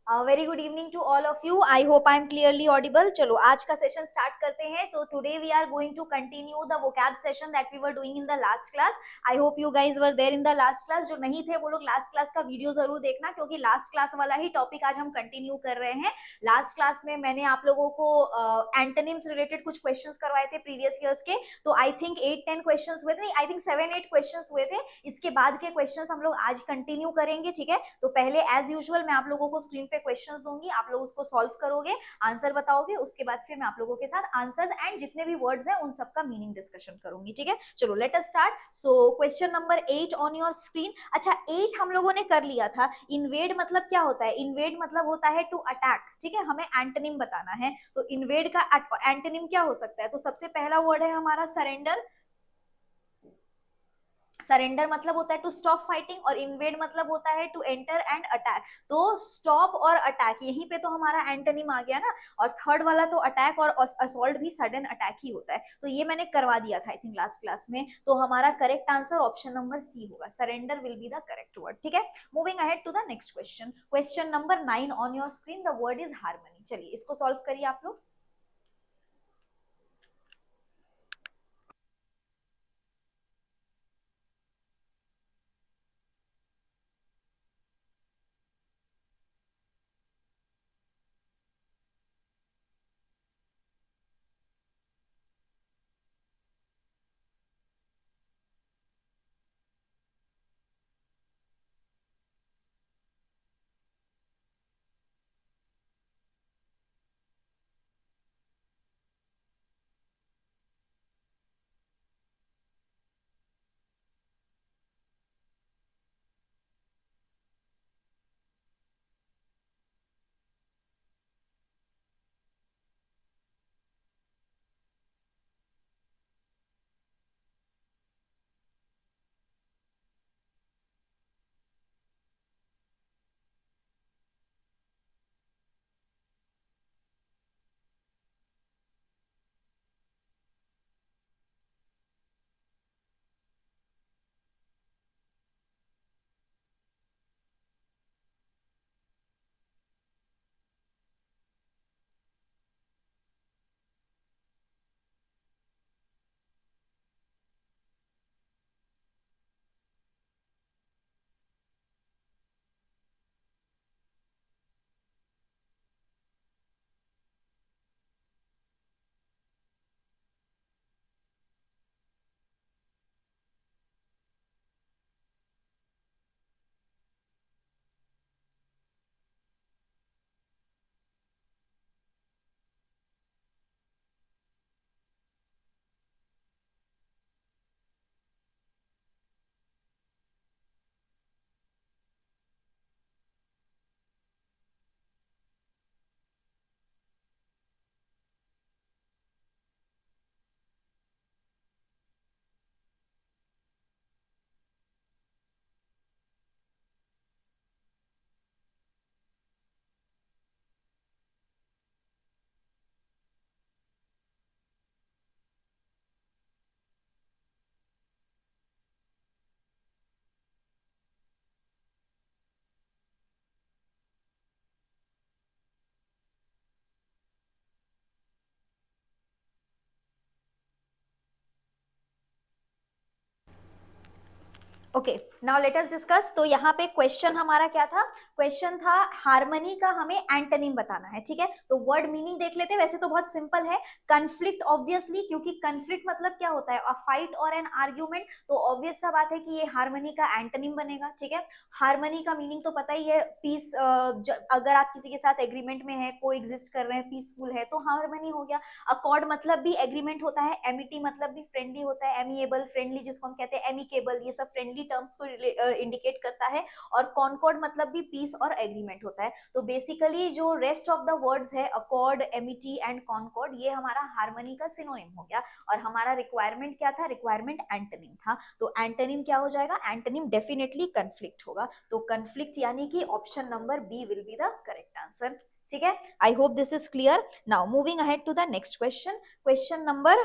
Very good evening to all of you. I hope I am clearly audible. चलो आज का session start करते हैं. तो today we are going to continue the vocab session that we were doing in the last class. I hope you guys were there in the last class. जो नहीं थे वो लोग लास्ट क्लास का video जरूर देखना, क्योंकि लास्ट क्लास वाला ही टॉपिक आज हम कंटिन्यू कर रहे हैं. लास्ट क्लास में मैंने आप लोगों को एंटोनिम्स रिलेटेड कुछ क्वेश्चंस करवाए थे प्रीवियस ईयर्स के. तो आई थिंक 8-10 क्वेश्चंस हुए थे, आई थिंक 7-8 क्वेश्चंस हुए थे. इसके बाद के क्वेश्चंस हम लोग आज कंटिन्यू करेंगे. ठीक है, तो पहले एज यूजुअल मैं आप लोगों को स्क्रीन पे क्वेश्चंस दूंगी, आप लोग उसको सॉल्व करोगे, आंसर बताओगे. उसके बाद फिर मैं आप लोगों के साथ आंसर्स एंड जितने भी वर्ड्स हैं उन सबका मीनिंग डिस्कशन करूंगी. ठीक है, चलो let us start. So question number 8 on your screen. अच्छा, 8 हम लोगों ने कर लिया था. इन्वेड मतलब क्या होता है? इन्वेड मतलब होता है टू अटैक. ठीक है, हमें एंटोनिम बताना है. तो इन्वेड का एंटोनिम क्या हो सकता है? तो सबसे पहला वर्ड है हमारा सरेंडर. सरेंडर मतलब होता है टू स्टॉप फाइटिंग, और इन्वेड मतलब होता है टू एंटर एंड अटैक. तो स्टॉप और अटैक यहीं पे तो हमारा एंटोनिम आ गया ना. और थर्ड वाला तो अटैक और असॉल्ट भी सडन अटैक ही होता है. तो ये मैंने करवा दिया था आई थिंक लास्ट क्लास में. तो हमारा correct answer option number C होगा. Surrender will be the correct word. ठीक है, moving ahead to the next question. Question number 9 on your screen. The word is harmony. चलिए इसको सॉल्व करिए आप लोग. Okay, now let us discuss. तो यहाँ पे क्वेश्चन हमारा क्या था? क्वेश्चन था हार्मनी का हमें एंटोनिम बताना है. ठीक है, तो वर्ड मीनिंग देख लेते हैं. वैसे तो बहुत सिंपल है. कन्फ्लिक्ट ऑब्वियसली, क्योंकि कन्फ्लिक्ट मतलब क्या होता है? अ फाइट और एन आर्ग्यूमेंट. तो ऑब्वियस सा बात है कि ये हार्मनी का एंटोनिम बनेगा. ठीक है, हार्मनी का मीनिंग तो पता ही है, पीस. अगर आप किसी के साथ एग्रीमेंट में है, को एग्जिस्ट कर रहे हैं, पीसफुल है, तो हार्मनी हो गया. अकॉर्ड मतलब भी एग्रीमेंट होता है. एमिटी मतलब भी फ्रेंडली होता है. एमिएबल, फ्रेंडली जिसको हम कहते हैं, एमिकेबल, ये सब फ्रेंडली टर्म्स को इंडिकेट करता है. और कॉन्कॉर्ड मतलब भी पीस और एग्रीमेंट होता है. तो बेसिकली जो रेस्ट ऑफ द वर्ड्स है, अकॉर्ड, एमिटी एंड कॉन्कॉर्ड, ये हमारा हार्मनी का सिनोनिम हो गया. और हमारा रिक्वायरमेंट क्या था? रिक्वायरमेंट एंटोनिम था. तो एंटोनिम क्या हो जाएगा? एंटोनिम डेफिनेटली कन्फ्लिक्ट होगा. तो कन्फ्लिक्ट यानी कि option number B will be the correct answer. ठीक है, I hope this is clear. Now moving ahead to the next question. Question number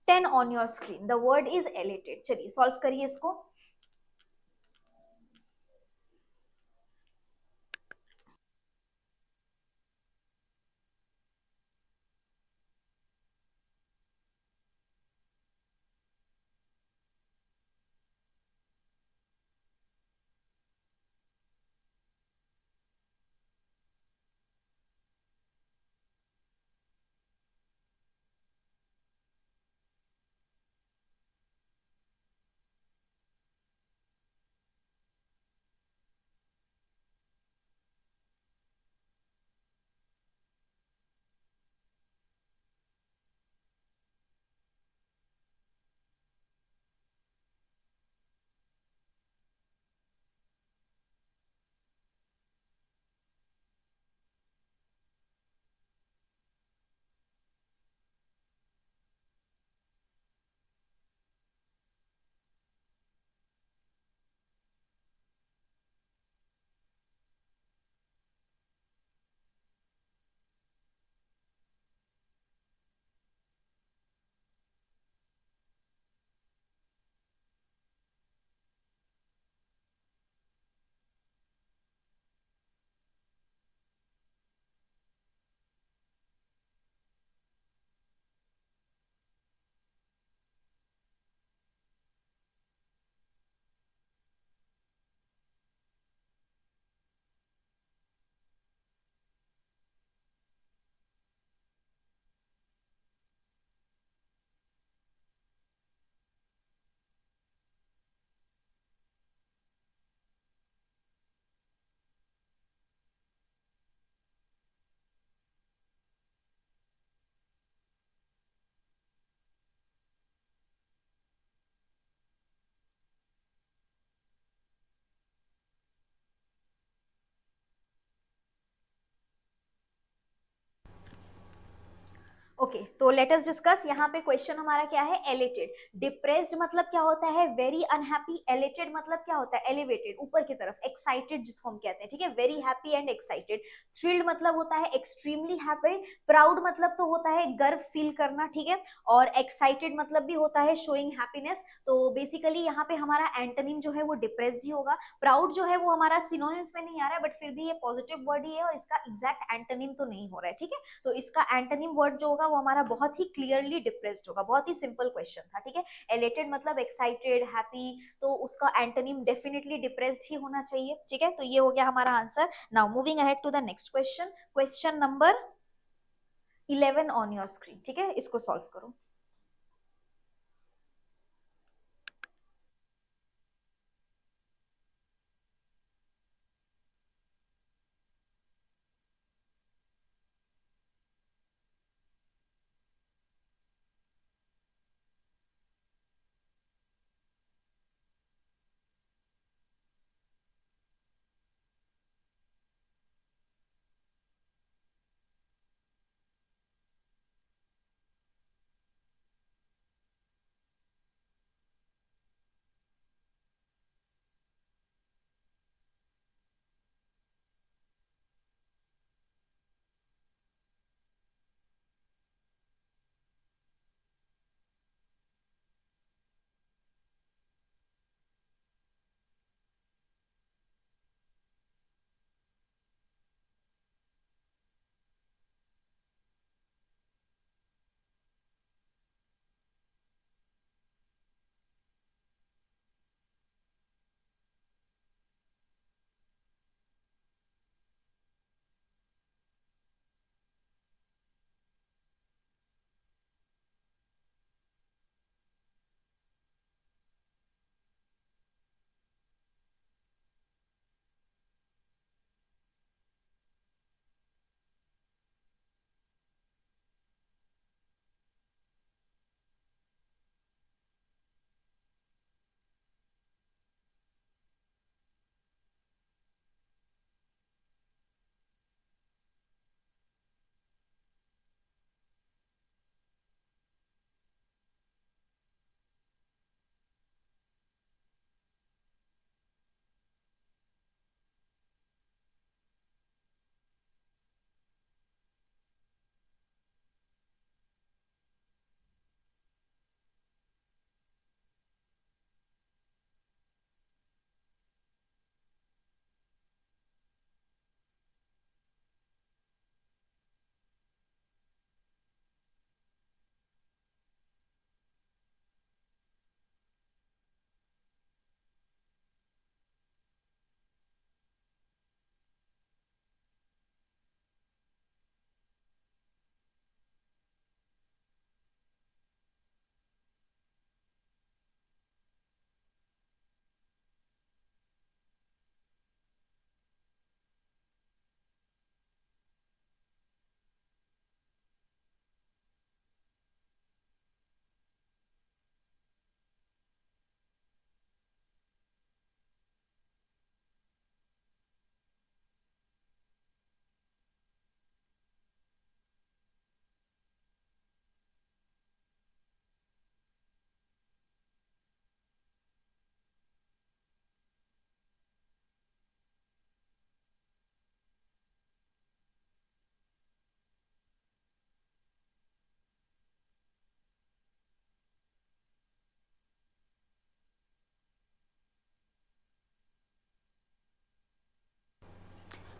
10 on your screen. The word is elated. चलिए solve करिए इसको. Okay तो late us discuss. यहाँ पे question हमारा क्या है, एलिटेड। डिप्रेस्ड मतलब क्या होता है, वेरी अनहैप्पी। एलिटेड मतलब क्या होता है, एलिवेटेड, ऊपर की तरफ। एक्साइटेड जिसको हम कहते हैं, ठीक है, very happy and excited. Thrilled मतलब होता है एक्सट्रीमली हैप्पी। प्राउड मतलब तो होता है गर्व फील करना, ठीक है। और एक्साइटेड मतलब भी होता है शोइंग हैप्पीनेस। तो बेसिकली यहाँ पे हमारा एंटोनिम जो है वो डिप्रेस्ड ही होगा। प्राउड जो है वो हमारा सिनोनिम्स में नहीं आ रहा है, बट फिर भी ये पॉजिटिव वर्ड ही है और इसका एग्जैक्ट एंटोनिम तो नहीं हो रहा है, ठीक है। तो इसका एंटोनिम वर्ड जो होगा वो हमारा बहुत ही क्लियरली डिप्रेस्ड होगा। बहुत ही सिंपल क्वेश्चन था, ठीक है। एलेटेड मतलब एक्साइटेड, हैप्पी, तो उसका एंटोनिम डेफिनेटली डिप्रेस्ड ही होना चाहिए, ठीक है। तो ये हो गया हमारा answer. Now moving ahead to the next question, question number 11 on your screen, ठीक है, इसको सॉल्व करो।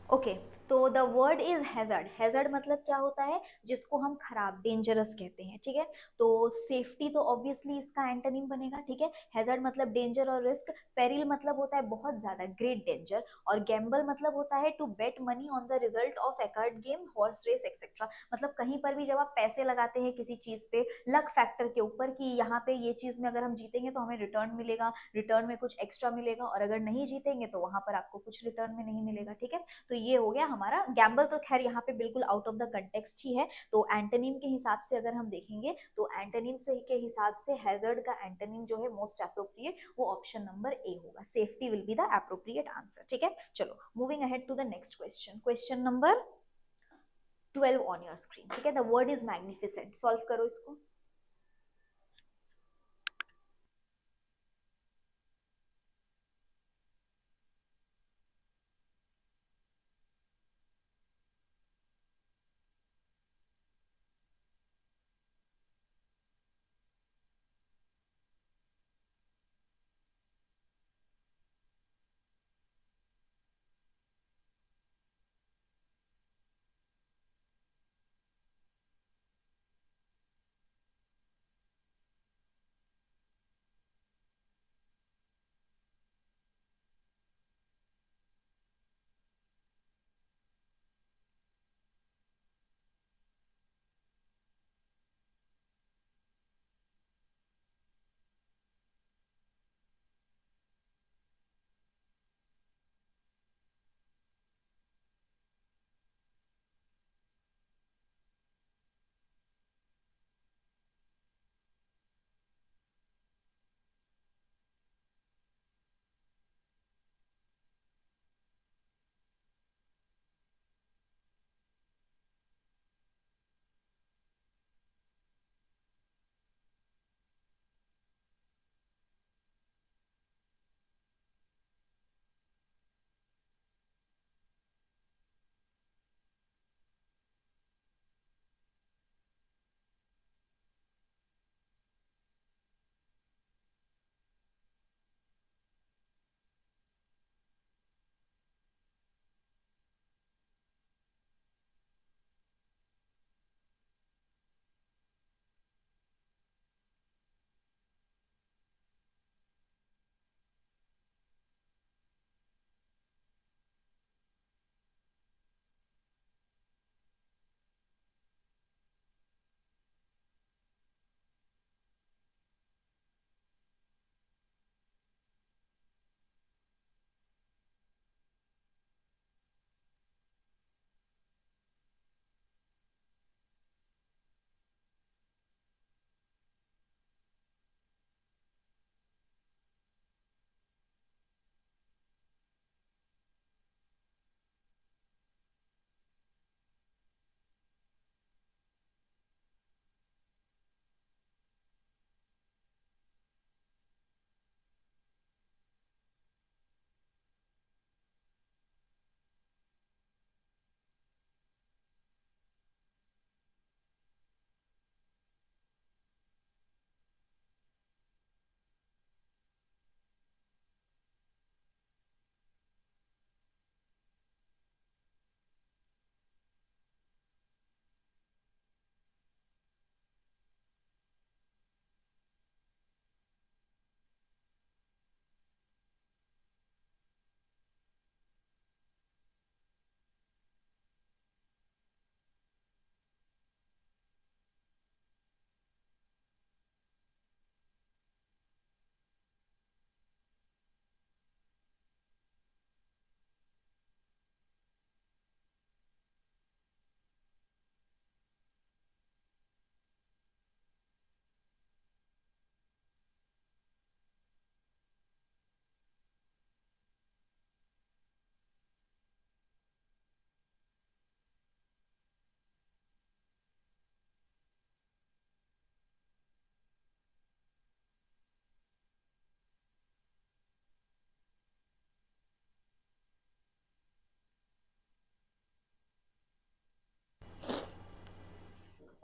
ओके तो the word is hazard. Hazard मतलब क्या होता है, जिसको हम खराब, डेंजरस कहते हैं, ठीक है। तो सेफ्टी तो ऑब्वियसली इसका एंटोनिम बनेगा, ठीक है। हैजर्ड मतलब डेंजर और रिस्क। पेरिल मतलब होता है बहुत ज्यादा, ग्रेट डेंजर। और गैम्बल मतलब होता है to bet money on the result of a card game, horse race etcetera. मतलब कहीं पर भी जब आप पैसे लगाते हैं किसी चीज पे, लक फैक्टर के ऊपर, कि यहाँ पे ये चीज में अगर हम जीतेंगे तो हमें रिटर्न मिलेगा, रिटर्न में कुछ एक्स्ट्रा मिलेगा, और अगर नहीं जीतेंगे तो वहां पर आपको कुछ रिटर्न में नहीं मिलेगा, ठीक है। तो ये हो गया हमारा गैम्बल। तो खैर यहाँ पे बिल्कुल आउट ऑफ द कंटेक्स्ट ही है। तो एंटोनिम के हिसाब से अगर हम देखेंगे तो एंटोनिम से के हिसाब से हैजर्ड का एंटोनिम जो है मोस्ट अप्रोप्रिएट, वो ऑप्शन नंबर ए होगा। Safety will be the appropriate answer, ठीक है। चलो moving ahead to the next question, question number 12 on your screen, ठीक है। The word is magnificent, solve करो इसको।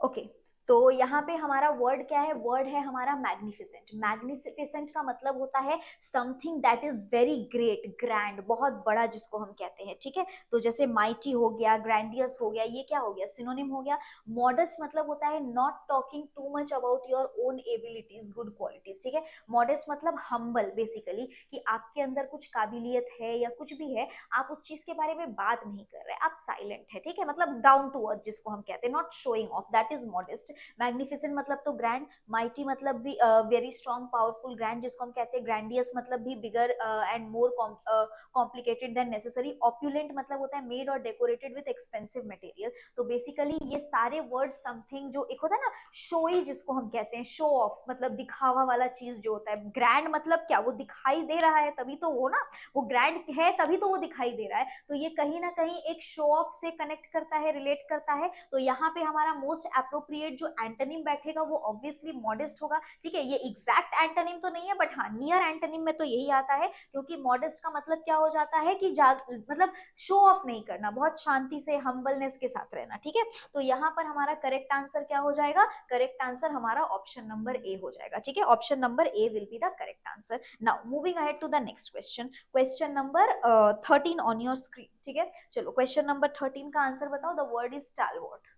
ओके, तो यहाँ पे हमारा वर्ड क्या है? वर्ड है हमारा मैग्निफिसेंट। मैग्निफिसेंट का मतलब होता है something that is very great, grand, बहुत बड़ा जिसको हम कहते हैं, ठीक है। तो जैसे माइटी हो गया, ग्रैंडियस हो गया, ये क्या हो गया? सिनोनिम हो गया। मॉडेस्ट मतलब होता है not talking too much about your own abilities, good qualities, ठीक है। मॉडेस्ट मतलब हम्बल, बेसिकली कि आपके अंदर कुछ काबिलियत है या कुछ भी है, आप उस चीज के बारे में बात नहीं कर रहे, आप साइलेंट है, ठीक है। मतलब डाउन टू अर्थ जिसको हम कहते हैं, not showing off, that is modest. Magnificent मतलब तो ग्रैंड, माइटी मतलब भी वेरी स्ट्रॉन्ग पावरफुल, ग्रैंड जिसको हम कहते हैं ग्रैंडियस मतलब भी bigger and more complicated than necessary, opulent मतलब होता है मेड और डेकोरेटेड विद एक्सपेंसिव मटेरियल। तो बेसिकली ये सारे वर्ड समथिंग जो एक होता है ना शोई जिसको हम कहते हैं, शो ऑफ मतलब दिखावा वाला चीज जो होता है, ग्रैंड मतलब क्या, वो दिखाई दे रहा है तभी तो वो ना, वो ग्रैंड है तभी तो वो दिखाई दे रहा है, तो ये कहीं ना कहीं एक शो ऑफ से कनेक्ट करता है, रिलेट करता है। तो यहाँ पे हमारा मोस्ट अप्रोप्रिएट जो एंटोनिम बैठेगा वो ऑब्वियसली मॉडेस्ट होगा, ठीक है। ये एग्जैक्ट एंटोनिम तो नहीं है बट हाँ नियर एंटोनिम में तो यही आता है, क्योंकि मॉडेस्ट का मतलब क्या हो जाता है कि मतलब शो ऑफ नहीं करना, बहुत शांति से हम्बलनेस के साथ रहना, ठीक है। तो यहाँ पर हमारा करेक्ट आंसर क्या हो जाएगा, करेक्ट आंसर हमारा ऑप्शन नंबर ए हो जाएगा, ठीक है। Option number A will be the correct answer. Now moving ahead to the next question, question number 13 on your screen, ठीक है। चलो क्वेश्चन नंबर 13 का आंसर बताओ। The word is stalwart.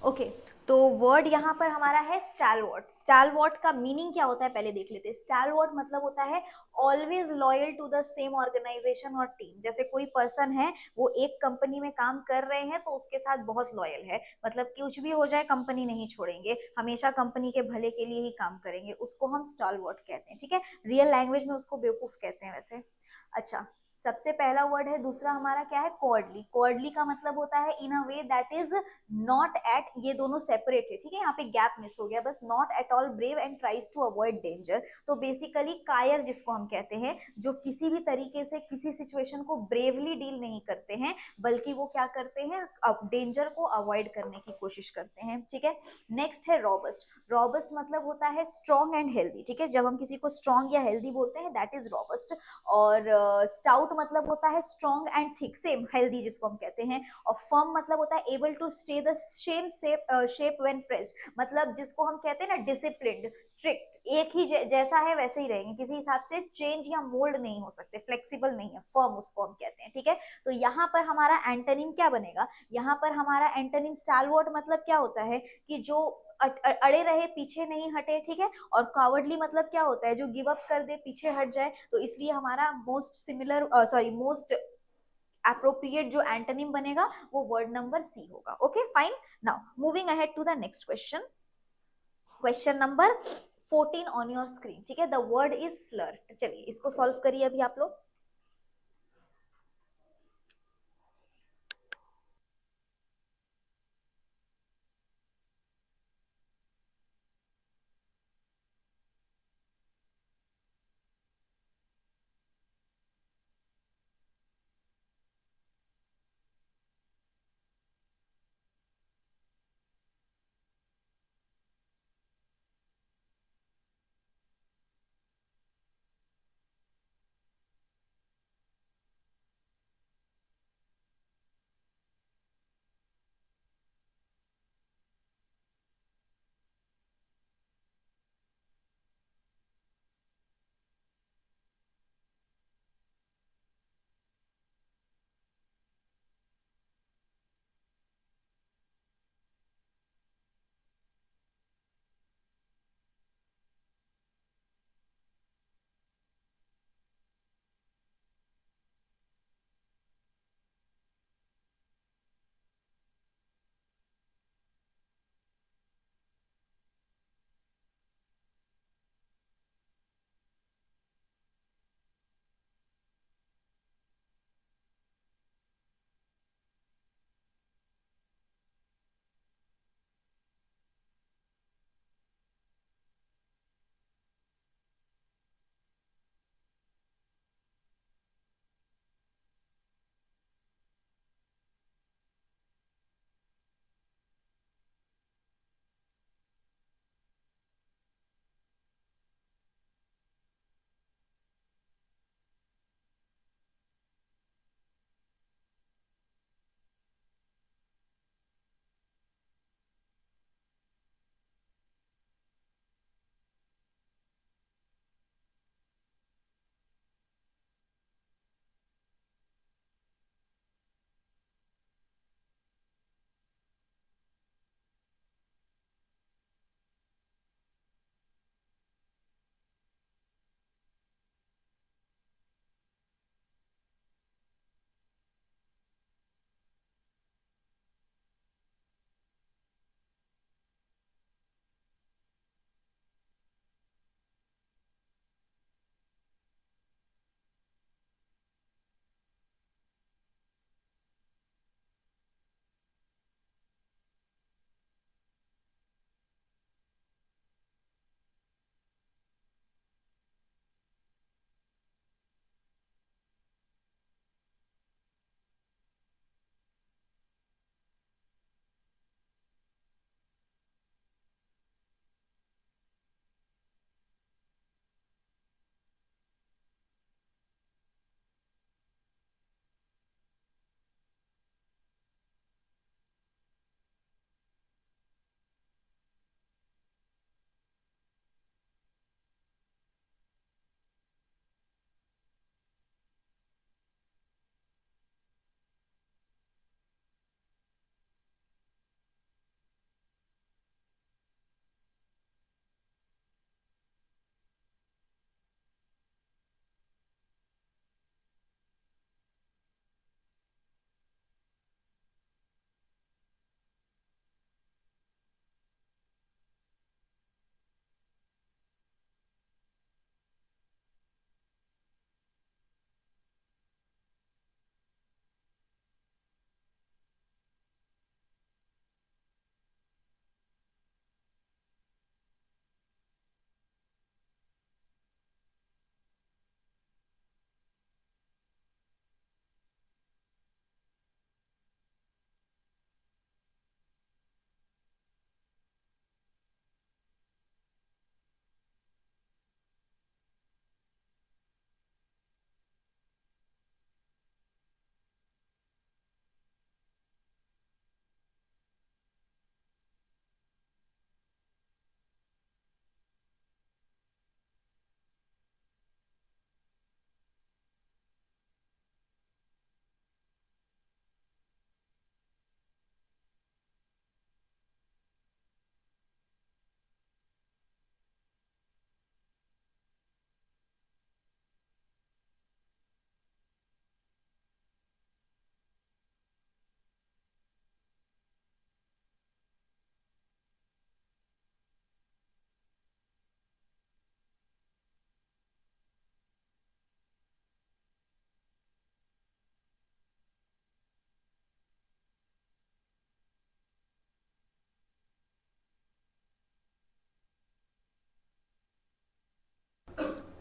Okay तो वर्ड यहाँ पर हमारा है स्टैलवर्ट। स्टैलवर्ट का मीनिंग क्या होता है पहले देख लेते हैं। स्टैलवर्ट मतलब होता है always loyal to the same organisation or team. जैसे कोई पर्सन है वो एक कंपनी में काम कर रहे हैं तो उसके साथ बहुत लॉयल है, मतलब कुछ भी हो जाए कंपनी नहीं छोड़ेंगे, हमेशा कंपनी के भले के लिए ही काम करेंगे, उसको हम स्टैलवर्ट कहते हैं। ठीक है, रियल लैंग्वेज में उसको बेवकूफ कहते हैं वैसे। अच्छा, सबसे पहला वर्ड है, दूसरा हमारा क्या है, कॉर्डली। कॉर्डली का मतलब होता है in a way that is not at, ये दोनों सेपरेट है, ठीक है, यहाँ पे गैप मिस हो गया बस, not at all brave and tries to avoid danger. तो बेसिकली कायर जिसको हम कहते हैं, जो किसी भी तरीके से किसी सिचुएशन को ब्रेवली डील नहीं करते हैं, बल्कि वो क्या करते हैं, डेंजर को अवॉइड करने की कोशिश करते हैं। ठीक है, नेक्स्ट है रॉबस्ट। रॉबस्ट मतलब होता है स्ट्रॉन्ग एंड हेल्दी। ठीक है, जब हम किसी को स्ट्रॉन्ग या हेल्दी बोलते हैं दैट इज रॉबस्ट। और स्टाउट मतलब होता है strong and thick, same healthy जिसको हम कहते हैं। और फर्म मतलब होता है able to stay the same shape when pressed, मतलब जिसको हम कहते हैं ना डिसिप्लिन्ड, स्ट्रिक्ट, एक ही जैसा है वैसे ही रहेंगे, किसी हिसाब से चेंज या मोल्ड नहीं हो सकते, फ्लेक्सिबल नहीं है, फर्म उसको हम कहते हैं। ठीक है, तो यहाँ पर हमारा एंटोनिम क्या बनेगा, यहाँ पर हमारा एंटोनिम स्टालवर्ट मतलब क्या होता है कि जो अड़े रहे, पीछे नहीं हटे। ठीक है, और कावर्डली मतलब क्या होता है, जो गिव अप कर दे, पीछे हट जाए। तो इसलिए हमारा most similar, sorry, most appropriate जो एंटोनिम बनेगा वो वर्ड नंबर सी होगा। Okay fine, now moving ahead to the next question. Question number 14 on your screen. ठीक है, द वर्ड इज स्लर। चलिए इसको सॉल्व करिए अभी आप लोग।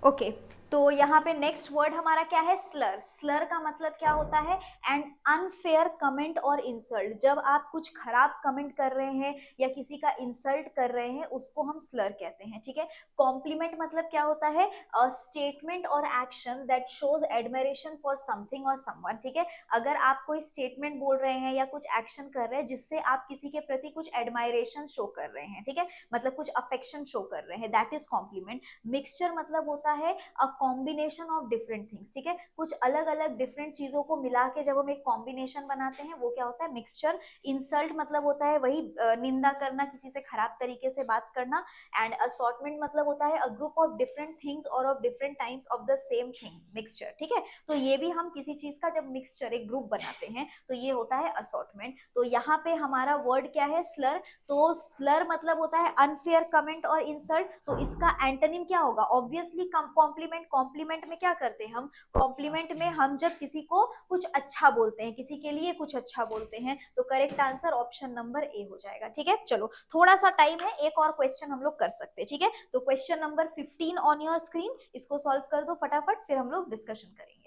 ओके तो यहाँ पे नेक्स्ट वर्ड हमारा क्या है, स्लर। स्लर का मतलब क्या होता है, एंड अनफेयर कमेंट और इंसल्ट। जब आप कुछ खराब कमेंट कर रहे हैं या किसी का इंसल्ट कर रहे हैं उसको हम स्लर कहते हैं, ठीक है। कॉम्प्लीमेंट मतलब क्या होता है, अ स्टेटमेंट और action that shows admiration for something और समवन, ठीक है। अगर आप कोई स्टेटमेंट बोल रहे हैं या कुछ एक्शन कर रहे हैं जिससे आप किसी के प्रति कुछ एडमायरेशन शो कर रहे हैं, ठीक है, मतलब कुछ अफेक्शन शो कर रहे हैं, दैट इज कॉम्प्लीमेंट। मिक्सचर मतलब होता है a combination of different things, ठीक है, कुछ अलग अलग डिफरेंट चीजों को मिला के जब हम एक कॉम्बिनेशन बनाते हैं वो क्या होता है, मिक्सचर। इंसल्ट मतलब होता है वही निंदा करना, किसी से खराब तरीके से बात करना। एंड असॉर्टमेंट मतलब होता है a group of different things और of different times of the same thing, mixture, ठीक है। तो ये भी हम किसी चीज का जब मिक्सचर एक ग्रुप बनाते हैं तो ये होता है असॉर्टमेंट। तो यहाँ पे हमारा वर्ड क्या है, स्लर। तो स्लर मतलब होता है अनफेयर कमेंट और इंसल्ट। तो इसका एंटोनिम क्या होगा, ऑब्वियसली कॉम्प्लीमेंट। कॉम्प्लीमेंट में क्या करते हैं हम, कॉम्प्लीमेंट में हम जब किसी को कुछ अच्छा बोलते हैं, किसी के लिए कुछ अच्छा बोलते हैं, तो correct answer option number A हो जाएगा, ठीक है। चलो थोड़ा सा टाइम है, एक और क्वेश्चन हम लोग कर सकते हैं, ठीक है। तो question number 15 on your screen, इसको सॉल्व कर दो फटाफट, फिर हम लोग डिस्कशन करेंगे।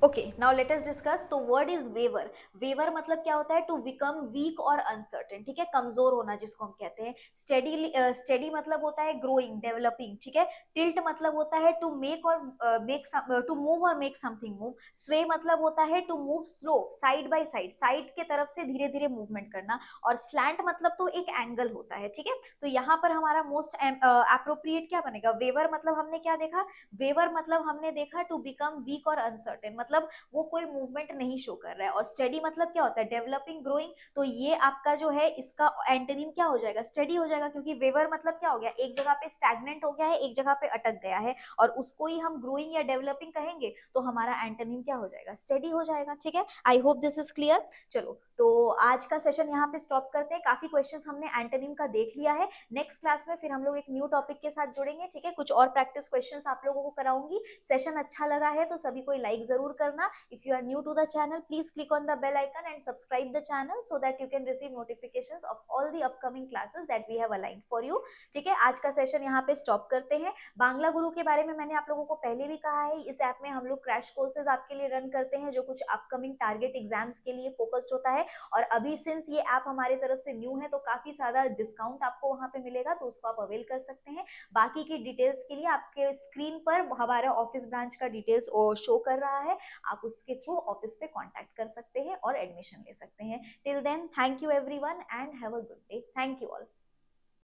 Okay, now let us discuss. तो वर्ड इज वेवर। वेवर मतलब क्या होता है? टू बिकम वीक और अनसर्टेन, ठीक है, कमजोर होना जिसको हम कहते हैं। स्टेडी, स्टेडी मतलब होता है ग्रोइंग, डेवलपिंग, ठीक है। टिल्ट मतलब होता है to make or make, to move or make something move. Sway मतलब होता है to move slow, side by side, side के तरफ से धीरे धीरे मूवमेंट करना। और स्लैंट मतलब तो एक एंगल होता है, ठीक है। तो यहाँ पर हमारा मोस्ट अप्रोप्रिएट क्या बनेगा? वेवर मतलब हमने क्या देखा? वेवर मतलब हमने देखा टू बिकम वीक और अनसर्टेन, मतलब वो कोई मूवमेंट नहीं शो कर रहा है। और स्टडी मतलब क्या होता है? Developing, growing. तो ये आपका जो है इसका एंटोनिम क्या हो जाएगा? स्टडी हो जाएगा, क्योंकि वेवर मतलब क्या हो गया? एक जगह पे स्टैग्नेंट हो गया है, एक जगह पे अटक गया है, और उसको ही हम ग्रोइंग या डेवलपिंग कहेंगे, तो हमारा एंटोनिम क्या हो जाएगा? स्टडी हो जाएगा, ठीक है। I hope this is clear. चलो, तो आज का सेशन यहाँ पे स्टॉप करते हैं। काफी क्वेश्चंस हमने एंटोनिम का देख लिया है। नेक्स्ट क्लास में फिर हम लोग एक न्यू टॉपिक के साथ जुड़ेंगे, ठीक है। कुछ और प्रैक्टिस क्वेश्चंस आप लोगों को कराऊंगी। सेशन अच्छा लगा है तो सभी कोई लाइक जरूर करना। If you are new to the channel, please click on the bell icon and subscribe the channel so that you can receive notifications of all the upcoming classes that we have aligned for you, ठीक है। आज का session यहाँ पे stop करते हैं। बांग्ला गुरु के बारे में मैंने आप लोगों को पहले भी कहा है, इस ऐप में हम लोग क्रैश कोर्सेज आपके लिए रन करते हैं जो कुछ अपकमिंग टारगेट एग्जाम्स के लिए फोकस्ड होता है। और अभी सिंस ये ऐप हमारी तरफ से न्यू है तो काफी ज्यादा डिस्काउंट आपको वहां पे मिलेगा, तो उसको आप अवेल कर सकते हैं। बाकी की डिटेल्स के लिए आपके स्क्रीन पर हमारा ऑफिस ब्रांच का डिटेल्स शो कर रहा है, आप उसके थ्रू ऑफिस पे कांटेक्ट कर सकते हैं और एडमिशन ले सकते हैं। Till then, thank you everyone and have a good day. Thank you all.